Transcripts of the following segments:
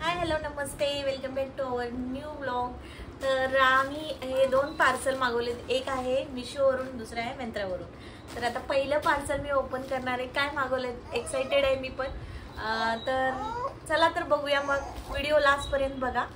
हाय hello नमस्ते, welcome back to our new blog. तर आम्ही हे दोन पार्सल मागवलेत, एक आहे मिशोवरून, दुसरं आहे मिंत्रावरून। तर आता पहिलं पार्सल मी ओपन करणार आहे। काय मागवलेत एक्साइटेड आहे मी पण। तर चला तर बघूया, मग व्हिडिओ लास्ट पर्यंत बघा।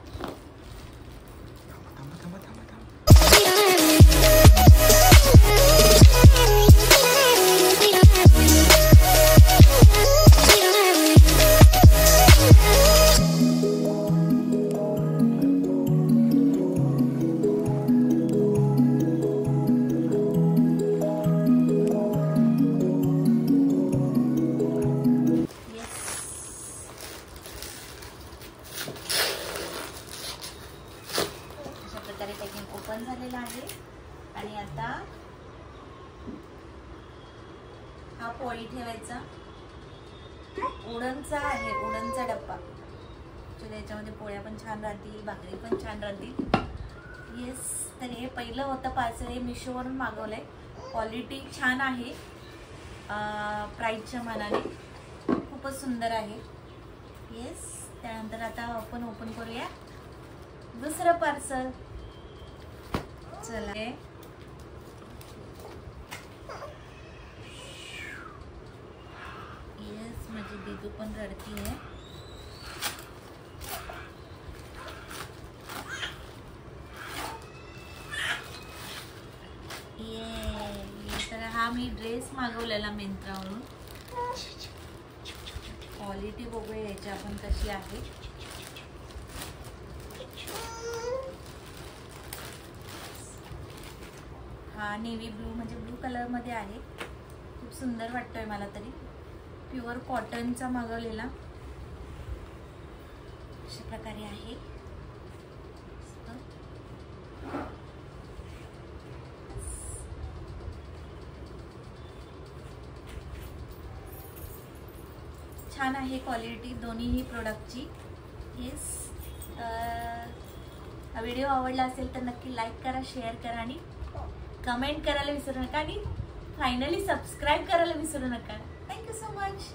पॅकिंग ओपन झालेला आहे आणि आता हा पोळी ठेवायचा उडनचा आहे, उडनचा डब्बा। तर याच्यामध्ये पोळ्या पण छान राहतील, भाकरी पण छान राहतील। येस, तर हे पहिलं होतं पार्सल, हे मिशोवरून मागवलंय। क्वालिटी छान आहे, प्राइसच्या मानाने खूपच सुंदर आहे। येस, त्यानंतर आता आपण ओपन करूया दुसरं पार्सल। चला, येस, माझी दीदू पण रडती है। ये तर हा मी ड्रेस मागवलेला मिंत्रावरून। क्वालिटी बघूया याची आपण कशी आहे। हा नेव्ही ब्लू, म्हणजे ब्लू कलर मध्ये आहे। खूप सुंदर वाटतोय मला तरी। प्युअर कॉटनचा मागवलेला, अशा प्रकारे आहे। छान आहे क्वालिटी दोन्हीही प्रोडक्टची। येस, हा व्हिडिओ आवडला असेल तर नक्की लाईक करा, शेअर करा आणि कमेंट करायला विसरू नका, आणि फायनली सबस्क्राईब करायला विसरू नका। Thank you so much.